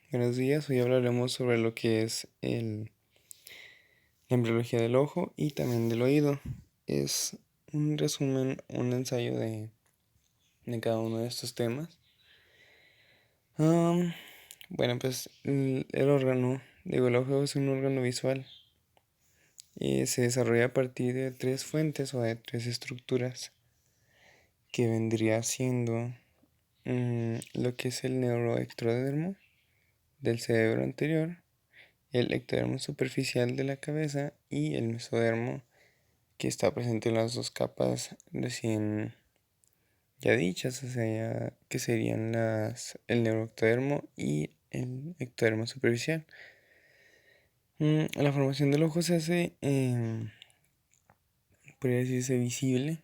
Buenos días, hoy hablaremos sobre lo que es la embriología del ojo y también del oído. Es un resumen, un ensayo de cada uno de estos temas. Am, bueno, pues el órgano, el ojo es un órgano visual y se desarrolla a partir de tres fuentes o de tres estructuras que vendría siendo lo que es el neuroectodermo del cerebro anterior, el ectodermo superficial de la cabeza y el mesodermo que está presente en las dos capas recién ya dichas, o sea, que serían el neuroectodermo y el ectodermo superficial. La formación del ojo se hace, podría decirse, visible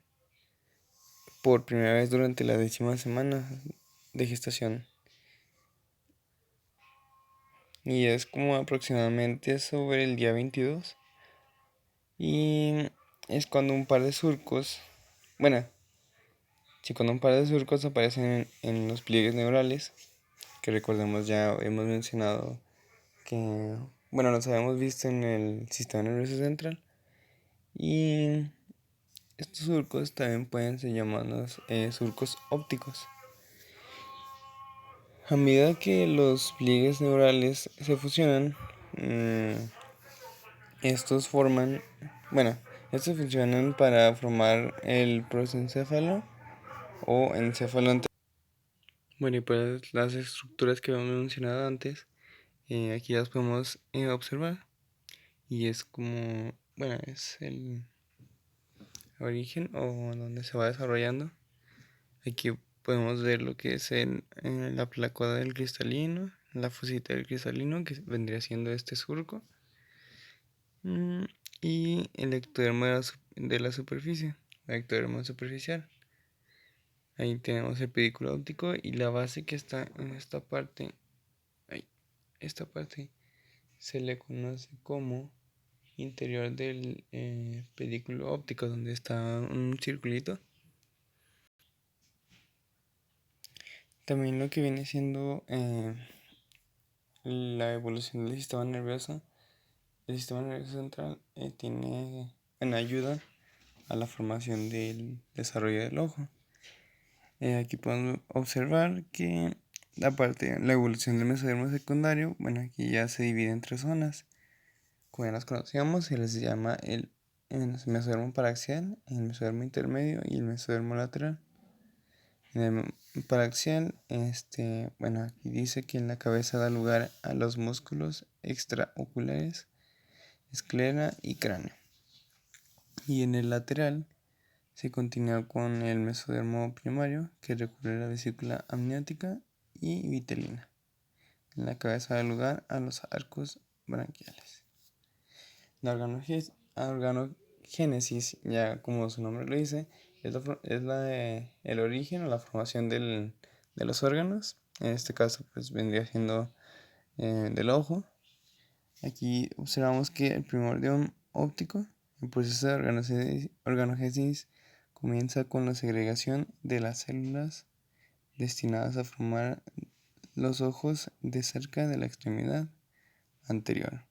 por primera vez durante la 10ª semana de gestación. Y es como aproximadamente sobre el día 22. Y es cuando un par de surcos, bueno, si cuando un par de surcos aparecen en los pliegues neurales, que recordemos ya hemos mencionado que, bueno, los habíamos visto en el sistema nervioso central. Y estos surcos también pueden ser llamados surcos ópticos. A medida que los pliegues neurales se fusionan, estos forman, bueno, estos funcionan para formar el prosencéfalo o encéfalo anterior. Bueno, y pues las estructuras que habíamos mencionado antes, aquí las podemos observar. Y es como, bueno, es el origen o donde se va desarrollando. Aquí podemos ver lo que es la placoda del cristalino, la fosita del cristalino, que vendría siendo este surco, mm, y el ectodermo de la superficie, el ectodermo superficial. Ahí tenemos el pedículo óptico y la base que está en esta parte. Ahí, esta parte se le conoce como interior del pedículo óptico, donde está un circulito. También lo que viene siendo la evolución del sistema nervioso. El sistema nervioso central tiene en ayuda a la formación del desarrollo del ojo. Aquí podemos observar que la evolución del mesodermo secundario, bueno, aquí ya se divide en tres zonas. Como ya las conocíamos, se les llama el mesodermo paraxial, el mesodermo intermedio y el mesodermo lateral. En el paraxial, bueno, aquí dice que en la cabeza da lugar a los músculos extraoculares, esclera y cráneo. Y en el lateral se continúa con el mesodermo primario, que recubre la vesícula amniótica y vitelina. En la cabeza da lugar a los arcos branquiales. La organogénesis, ya como su nombre lo dice, es el origen o la formación de los órganos. En este caso, pues vendría siendo del ojo. Aquí observamos que el primordium óptico, el proceso de organogénesis, comienza con la segregación de las células destinadas a formar los ojos de cerca de la extremidad anterior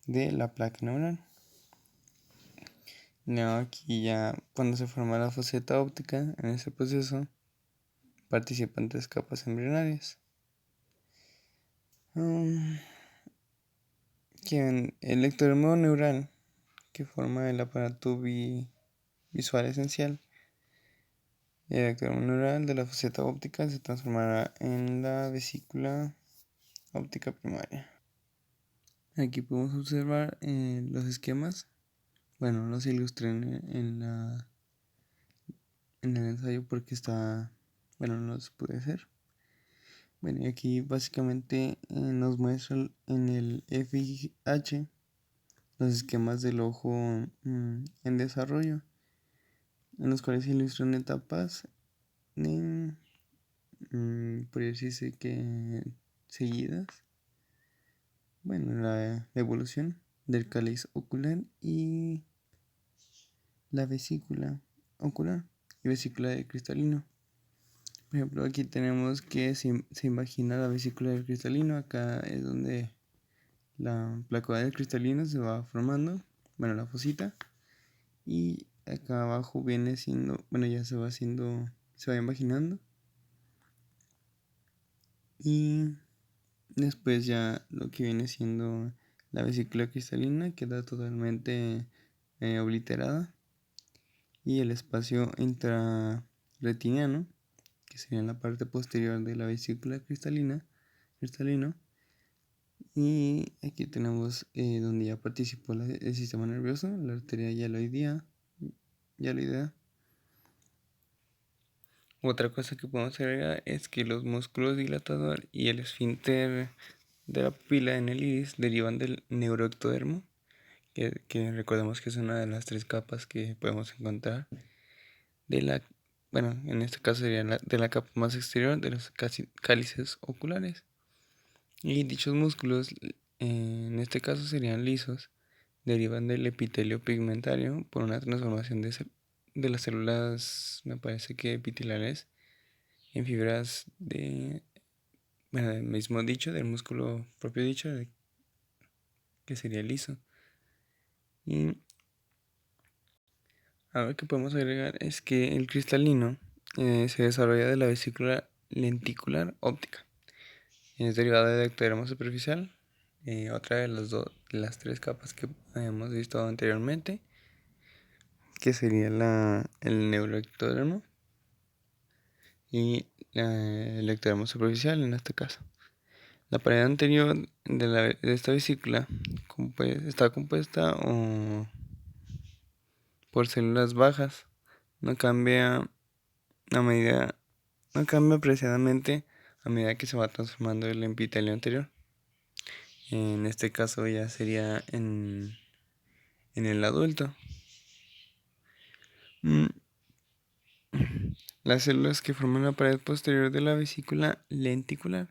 de la placa neural. No, aquí ya cuando se forma la foseta óptica, en ese proceso participan tres capas embrionarias. El ectodermo neural, que forma el aparato visual esencial, el ectodermo neural de la foseta óptica se transformará en la vesícula óptica primaria. Aquí podemos observar los esquemas. Bueno, los ilustré en el ensayo porque bueno, no los pude hacer. Bueno, y aquí básicamente nos muestra en el FIH los esquemas del ojo en desarrollo, en los cuales se ilustran etapas, por decirse que seguidas. Bueno, la evolución del cáliz ocular y la vesícula ocular y vesícula de cristalino. Por ejemplo, aquí tenemos que se imagina la vesícula del cristalino. Acá es donde la placa del cristalino se va formando, bueno, la fosita. Y acá abajo viene siendo, bueno, ya se va haciendo, se va imaginando. Y después ya lo que viene siendo la vesícula cristalina queda totalmente obliterada. Y el espacio intrarretiniano, que sería en la parte posterior de la vesícula cristalino. Y aquí tenemos donde ya participó el sistema nervioso, la arteria hialoidea. Otra cosa que podemos agregar es que los músculos dilatador y el esfínter de la pupila en el iris derivan del neuroectodermo, que recordemos que es una de las 3 capas que podemos encontrar de la, bueno, en este caso sería de la capa más exterior de los cálices oculares. Y dichos músculos, en este caso serían lisos, derivan del epitelio pigmentario por una transformación de las células, me parece que epiteliales, en fibras bueno, del mismo dicho, del músculo propio dicho, que sería liso. Y algo que podemos agregar es que el cristalino se desarrolla de la vesícula lenticular óptica. Es derivada del ectodermo superficial, otra de las 3 capas que hemos visto anteriormente, que sería el neuroectodermo y el ectodermo superficial en este caso. La pared anterior de esta vesícula está compuesta por células bajas. No cambia a medida, no cambia apreciadamente a medida que se va transformando el epitelio anterior. En este caso ya sería en el adulto. Las células que forman la pared posterior de la vesícula lenticular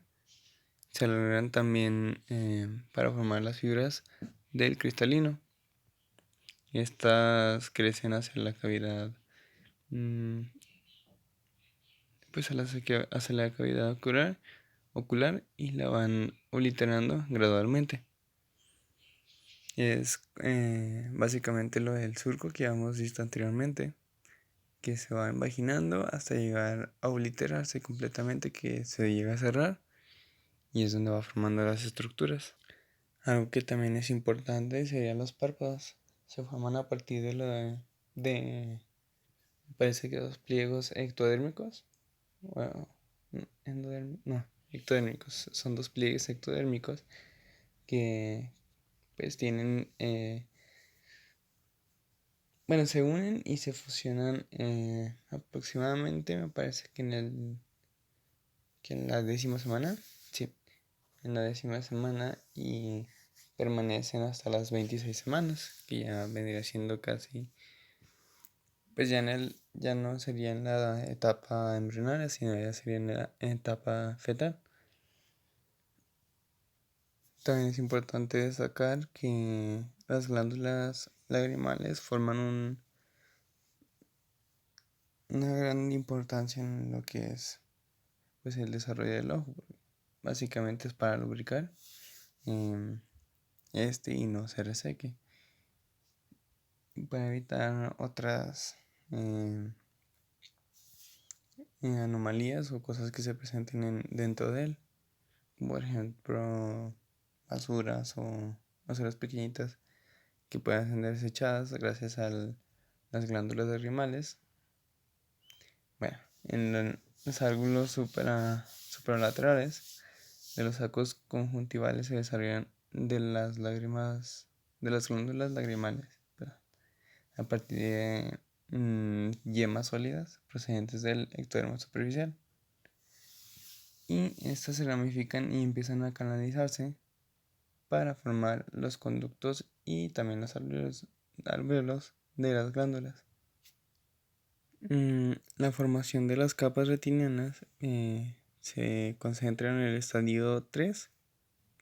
se alargan también para formar las fibras del cristalino. Estas crecen hacia la cavidad, pues hacia la cavidad ocular y la van obliterando gradualmente. Es básicamente lo del surco que habíamos visto anteriormente, que se va imaginando hasta llegar a obliterarse completamente, que se llega a cerrar y es donde va formando las estructuras. Algo que también es importante serían los párpados. Se forman a partir me parece que 2 pliegos ectodérmicos. Bueno, no, ectodérmicos. Son 2 pliegues ectodérmicos que pues tienen, bueno, se unen y se fusionan aproximadamente, me parece que en la 10ª semana. Sí, en la 10ª semana y permanecen hasta las 26 semanas, que ya vendría siendo casi, pues ya no sería en la etapa embrionaria, sino ya sería en la etapa fetal. También es importante destacar que las glándulas lagrimales forman una gran importancia en lo que es pues el desarrollo del ojo. Básicamente es para lubricar y no se reseque, para evitar otras anomalías o cosas que se presenten dentro de él, por ejemplo basuras o basuras pequeñitas que puedan ser desechadas gracias a las glándulas lagrimales. Bueno, en los ángulos superolaterales de los sacos conjuntivales se desarrollan de las glándulas lagrimales, a partir de yemas sólidas procedentes del ectodermo superficial. Y estas se ramifican y empiezan a canalizarse para formar los conductos y también los alvéolos de las glándulas. La formación de las capas retinianas se concentra en el estadio 3.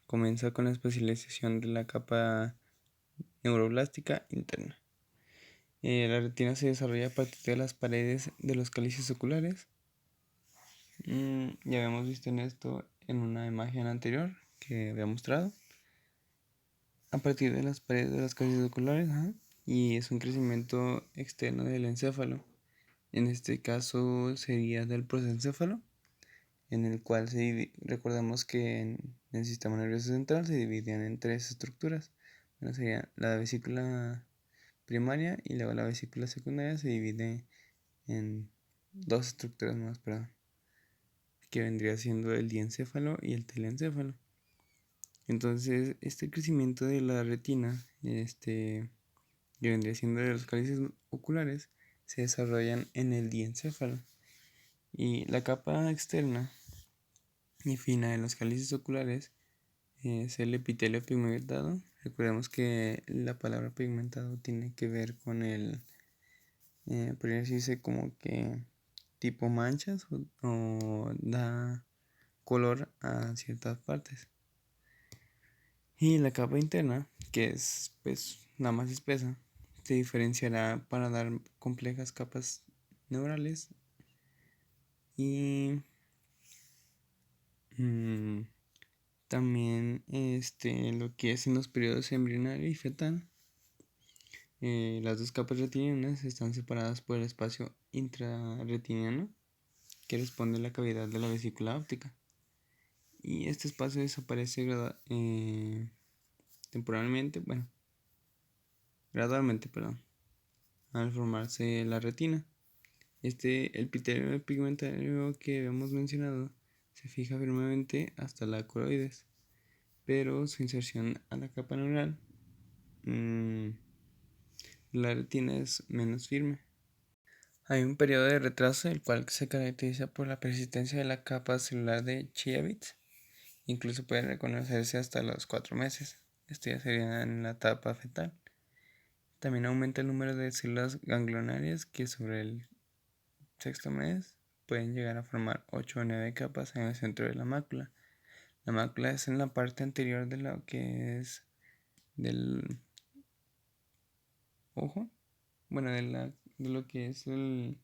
Comienza con la especialización de la capa neuroblástica interna. La retina se desarrolla a partir de las paredes de los cálices oculares Ya habíamos visto en esto en una imagen anterior que había mostrado a partir de las paredes de las cálices oculares, ajá, y es un crecimiento externo del encéfalo. En este caso sería del prosencéfalo, en el cual recordamos que en el sistema nervioso central se dividían en tres estructuras. Bueno, sería la vesícula primaria y luego la vesícula secundaria se divide en dos estructuras más, perdón, que vendría siendo el diencéfalo y el telencéfalo. Entonces, este crecimiento de la retina, que vendría siendo de los cálices oculares, se desarrollan en el diencéfalo. Y la capa externa y fina de los cálices oculares es el epitelio pigmentado. Recordemos que la palabra pigmentado tiene que ver con podría decirse como que tipo manchas o da color a ciertas partes. Y la capa interna, que es pues la más espesa, se diferenciará para dar complejas capas neurales y mm, también lo que es en los periodos embrionario y fetal. Las dos capas retinianas están separadas por el espacio intrarretiniano que responde a la cavidad de la vesícula óptica. Y este espacio desaparece temporalmente, bueno, gradualmente, perdón, al formarse la retina. El epitelio pigmentario que hemos mencionado se fija firmemente hasta la coroides, pero su inserción a la capa neural, la retina es menos firme. Hay un periodo de retraso el cual se caracteriza por la persistencia de la capa celular de Chiavitz. Incluso puede reconocerse hasta los 4 meses. Esto ya sería en la etapa fetal. También aumenta el número de células ganglionarias que sobre el sexto mes pueden llegar a formar 8 o 9 capas en el centro de la mácula. La mácula es en la parte anterior de lo que es del ojo, bueno, de lo que es el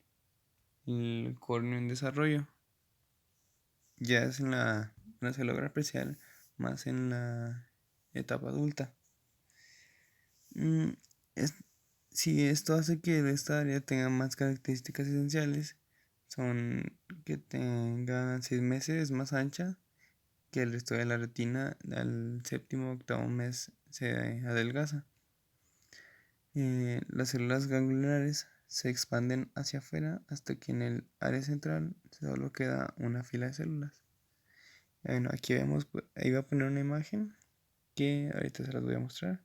córneo en desarrollo. Ya es no se logra apreciar más en la etapa adulta. Mm, es- si esto hace que esta área tenga más características esenciales, son que tenga 6 meses más ancha que el resto de la retina. Al séptimo o octavo mes se adelgaza. Las células ganglionares se expanden hacia afuera hasta que en el área central solo queda una fila de células. Bueno, aquí vemos, ahí voy a poner una imagen que ahorita se las voy a mostrar,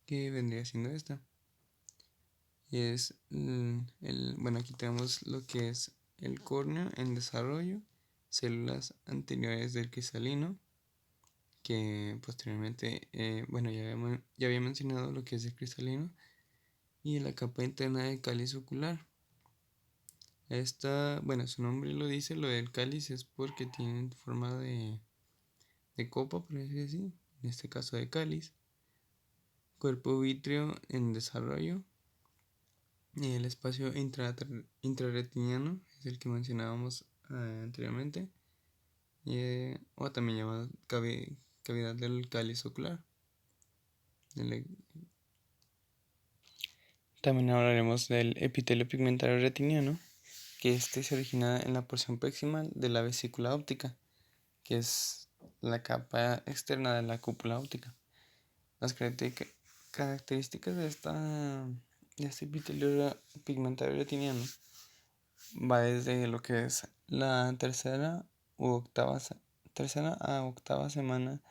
que vendría siendo esta. Y es bueno, aquí tenemos lo que es el córneo en desarrollo, células anteriores del cristalino, que posteriormente, bueno, ya había mencionado lo que es el cristalino, y la capa interna del cáliz ocular. Esta, bueno, su nombre lo dice, lo del cáliz es porque tiene forma de copa, por así decir, en este caso de cáliz. Cuerpo vítreo en desarrollo. Y el espacio intrarretiniano es el que mencionábamos anteriormente, o también llamado cavidad del cáliz ocular. También hablaremos del epitelio pigmentario retiniano, que este se origina en la porción proximal de la vesícula óptica, que es la capa externa de la cúpula óptica. Las características de este epitelio pigmentario retiniano va desde lo que es la tercera a octava semana,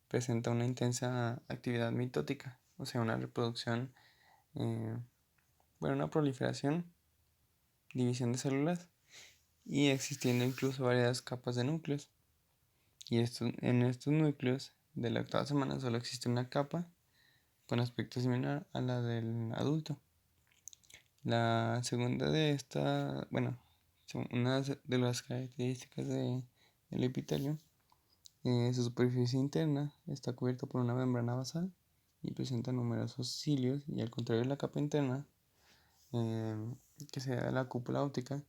presenta una intensa actividad mitótica, o sea, una reproducción, una proliferación, división de células y existiendo incluso varias capas de núcleos. Y en estos núcleos de la octava semana solo existe una capa con aspecto similar a la del adulto. La segunda de esta, una de las características del epitelio, su superficie interna está cubierta por una membrana basal y presenta numerosos cilios, y al contrario de la capa interna, que se da la cúpula óptica,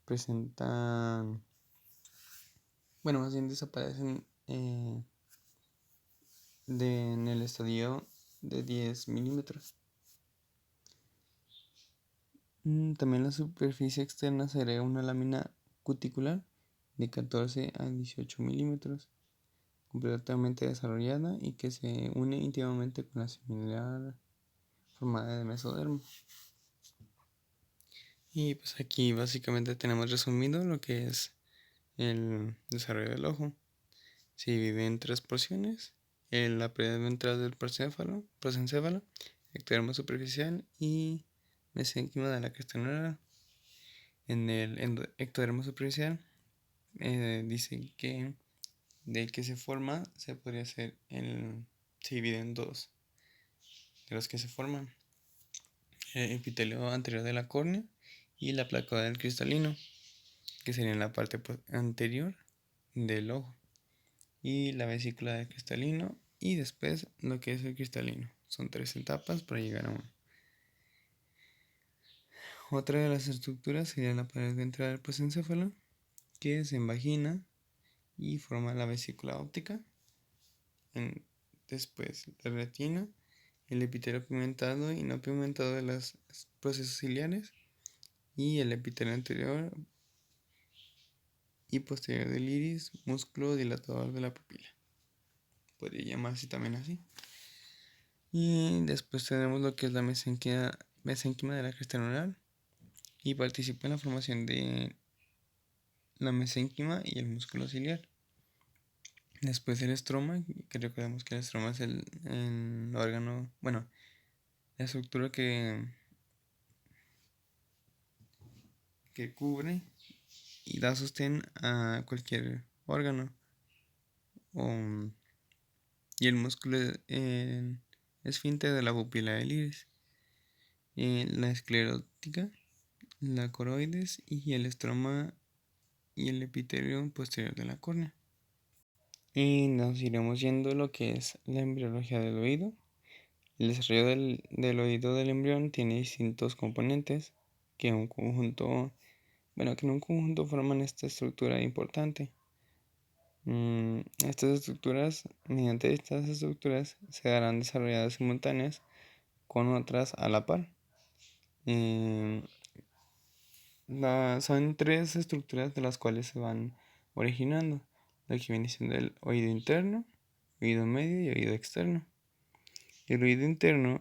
presentan, bueno, más bien desaparecen en el estadio de 10 milímetros. También la superficie externa se agrega una lámina cuticular de 14 a 18 milímetros, completamente desarrollada y que se une íntimamente con la similar formada de mesodermo. Y pues aquí básicamente tenemos resumido lo que es el desarrollo del ojo. Se divide en tres porciones: la pared ventral del prosencéfalo, ectodermo superficial y mesénquima de la cresta neural. En el ectodermo superficial dice que del que se forma se se divide en dos de los que se forman: el epitelio anterior de la córnea y la placa del cristalino, que sería en la parte anterior del ojo, y la vesícula del cristalino, y después lo que es el cristalino. Son tres etapas para llegar a uno. Otra de las estructuras sería la pared ventral del prosencéfalo, que se invagina y forma la vesícula óptica. Después la retina, el epitelio pigmentado y no pigmentado de los procesos ciliares, y el epitelio anterior y posterior del iris, músculo dilatador de la pupila. Podría llamarse también así. Y después tenemos lo que es la mesénquima de la cresta neural, y participa en la formación de la mesénquima y el músculo ciliar. Después el estroma, que recordemos que el estroma es el órgano, bueno, la estructura que cubre y da sostén a cualquier órgano. Y el músculo esfínter de la pupila del iris. La esclerótica, la coroides y el estroma y el epitelio posterior de la córnea. Y nos iremos yendo a lo que es la embriología del oído. El desarrollo del oído del embrión tiene distintos componentes que en un conjunto forman esta estructura importante. Mediante estas estructuras se darán desarrolladas simultáneas con otras a la par. Son tres estructuras de las cuales se van originando: lo que viene siendo el oído interno, oído medio y oído externo. El oído interno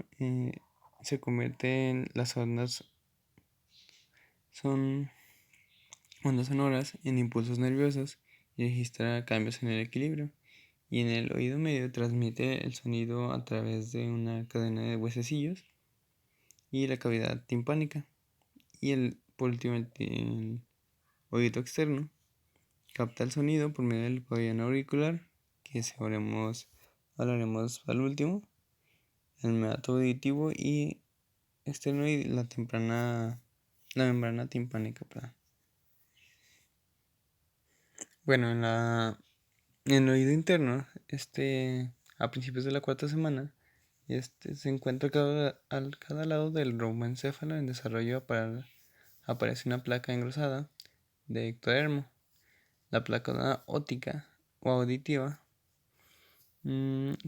se convierte en las ondas sonoras en impulsos nerviosos y registra cambios en el equilibrio. Y en el oído medio transmite el sonido a través de una cadena de huesecillos y la cavidad timpánica. Y por último, el oído externo capta el sonido por medio del pabellón auricular, que hablaremos al último, el meato auditivo y externo, y la membrana timpánica. Bueno, en el oído interno, a principios de la cuarta semana, se encuentra cada lado del romboencéfalo en desarrollo. Aparece una placa engrosada de ectodermo, la placa óptica o auditiva,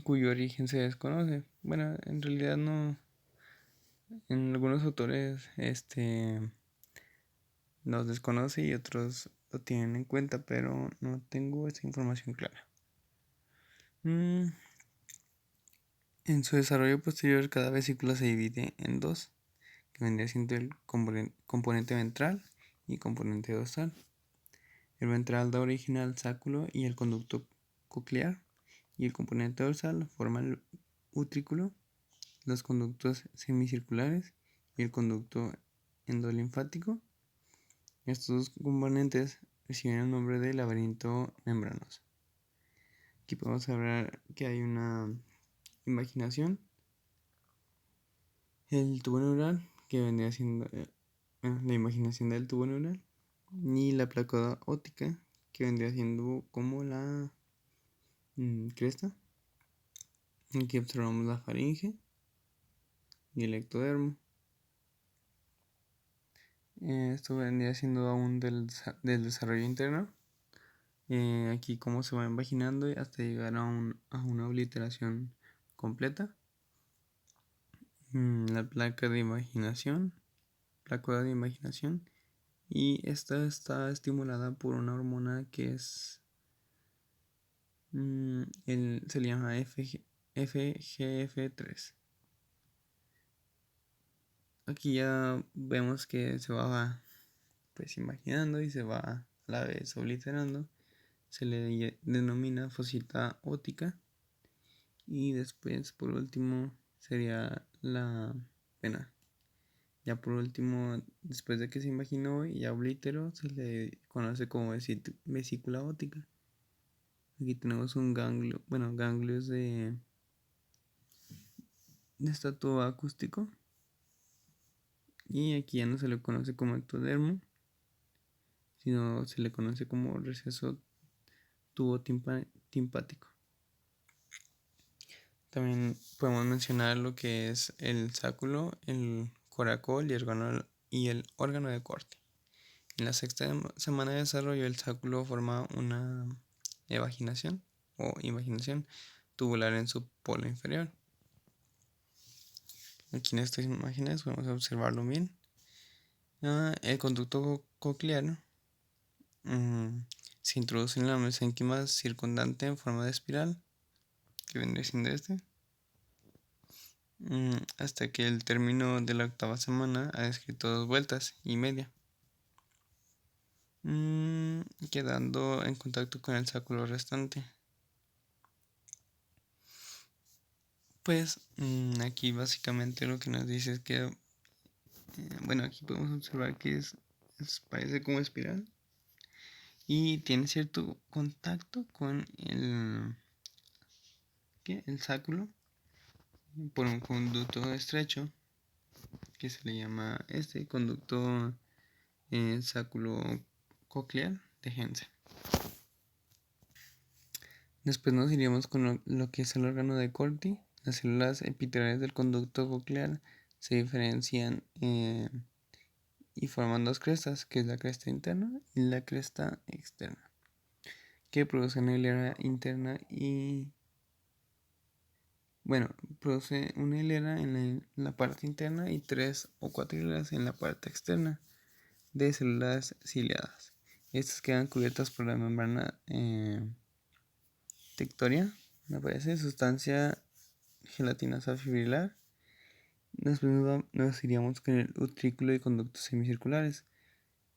cuyo origen se desconoce. Bueno, en realidad no. En algunos autores los desconoce y otros lo tienen en cuenta, pero no tengo esa información clara. En su desarrollo posterior, cada vesícula se divide en dos, que vendría siendo el componente ventral y componente dorsal. El ventral da origen al sáculo y el conducto coclear, y el componente dorsal forma el utrículo, los conductos semicirculares y el conducto endolinfático. Estos dos componentes reciben el nombre de laberinto membranoso. Aquí podemos hablar que hay una imaginación, el tubo neural, que vendría siendo la imaginación del tubo neural, y la placa óptica, que vendría siendo como la cresta. Aquí observamos la faringe y el ectodermo. Esto vendría siendo aún del desarrollo interno. Aquí cómo se va imaginando hasta llegar a una obliteración completa. La placa de imaginación. Y esta está estimulada por una hormona que es se le llama FGF3. Aquí ya vemos que se va pues imaginando y se va a la vez obliterando. Se le denomina fosita óptica. Y después, por último, sería bueno, ya por último, después de que se imaginó y ya obliteró, se le conoce como vesícula óptica. Aquí tenemos un ganglio, bueno, ganglios de estatua acústico. Y aquí ya no se le conoce como ectodermo, sino se le conoce como receso tubo timpático. También podemos mencionar lo que es el sáculo, el coracol y el órgano de corte. En la sexta semana de desarrollo, el sáculo forma una evaginación o imaginación tubular en su polo inferior. Aquí en estas imágenes podemos observarlo bien. El conducto coclear se introduce en la mesénquima circundante en forma de espiral, que vendría siendo hasta que el término de la octava semana ha descrito 2,5 vueltas, quedando en contacto con el sáculo restante. Pues aquí básicamente lo que nos dice es que, bueno, aquí podemos observar que parece como espiral y tiene cierto contacto con el sáculo por un conducto estrecho que se le llama este conducto sáculo coclear de Hensen. Después nos iríamos con lo que es el órgano de Corti. Las células epiteliales del conducto coclear se diferencian y forman dos crestas, que es la cresta interna y la cresta externa, que producen una hilera interna y produce una hilera en la parte interna y 3 o 4 hileras en la parte externa de células ciliadas. Estas quedan cubiertas por la membrana tectoria, me parece, sustancia gelatinosa fibrilar. Después nos iríamos con el utrículo y conductos semicirculares.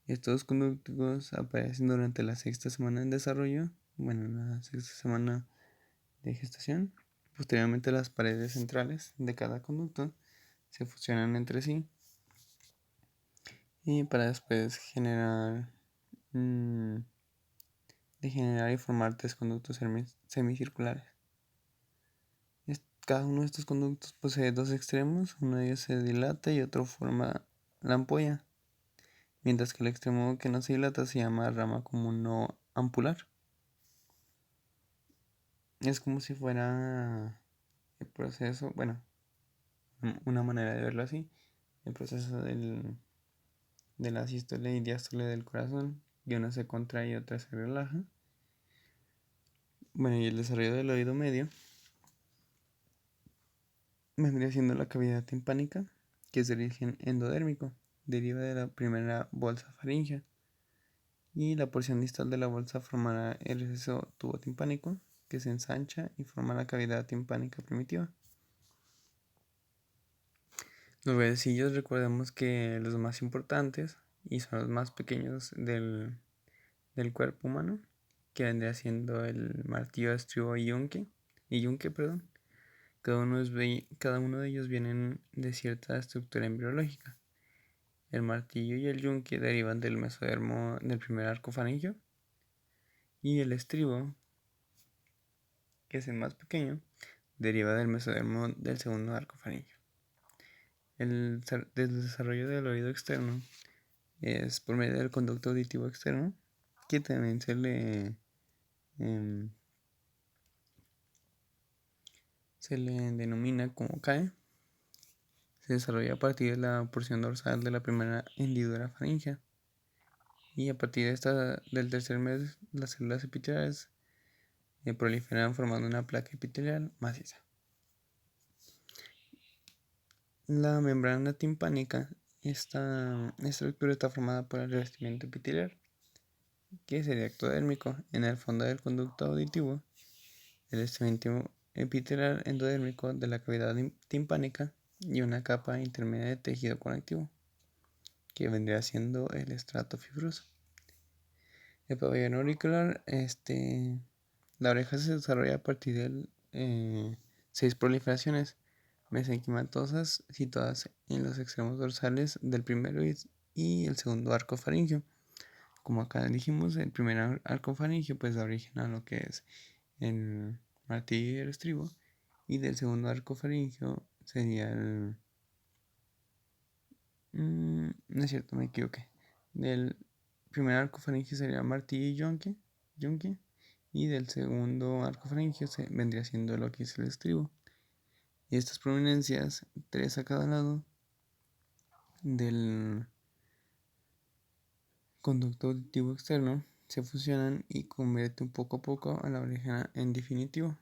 Estos conductos aparecen durante la sexta semana de desarrollo, en la sexta semana de gestación. Posteriormente las paredes centrales de cada conducto se fusionan entre sí y para después generar y formar 3 conductos semicirculares. Cada uno de estos conductos posee 2 extremos, uno de ellos se dilata y otro forma la ampolla, mientras que el extremo que no se dilata se llama rama común no ampular. Es como si fuera el proceso, una manera de verlo así, el proceso de la sístole y diástole del corazón, y una se contrae y otra se relaja. Y el desarrollo del oído medio vendría siendo la cavidad timpánica, que es de origen endodérmico, deriva de la primera bolsa faríngea, y la porción distal de la bolsa formará el receso tubo timpánico, que se ensancha y forma la cavidad timpánica primitiva. Los huesecillos, recordemos que los más importantes y son los más pequeños del cuerpo humano, que vendría siendo el martillo, estribo y yunque, perdón. Cada uno de ellos vienen de cierta estructura embriológica. El martillo y el yunque derivan del mesodermo del primer arco faríngeo, y el estribo, que es el más pequeño, deriva del mesodermo del segundo arco faríngeo. El desarrollo del oído externo es por medio del conducto auditivo externo, que también se le denomina como CAE. se desarrolla a partir de la porción dorsal de la primera hendidura faríngea. Y a partir del tercer mes, las células epiteliales proliferan formando una placa epitelial maciza. La membrana timpánica, esta estructura está formada por el revestimiento epitelial, que sería ectodérmico, en el fondo del conducto auditivo, el revestimiento epitelial endodérmico de la cavidad timpánica y una capa intermedia de tejido conectivo, que vendría siendo el estrato fibroso. El pabellón auricular, la oreja se desarrolla a partir de 6 proliferaciones mesenquimatosas situadas en los extremos dorsales del primero y el segundo arco faríngeo. Como acá dijimos, el primer arco faríngeo pues da origen a lo que es el martillo y el estribo, y del segundo arco faríngeo sería el... no es cierto, me equivoqué. Del primer arco faríngeo sería martillo y yunque, y del segundo arco faríngeo vendría siendo lo que es el estribo. Y estas prominencias, 3 a cada lado del conducto auditivo externo, se fusionan y convierten poco a poco a la oreja en definitivo.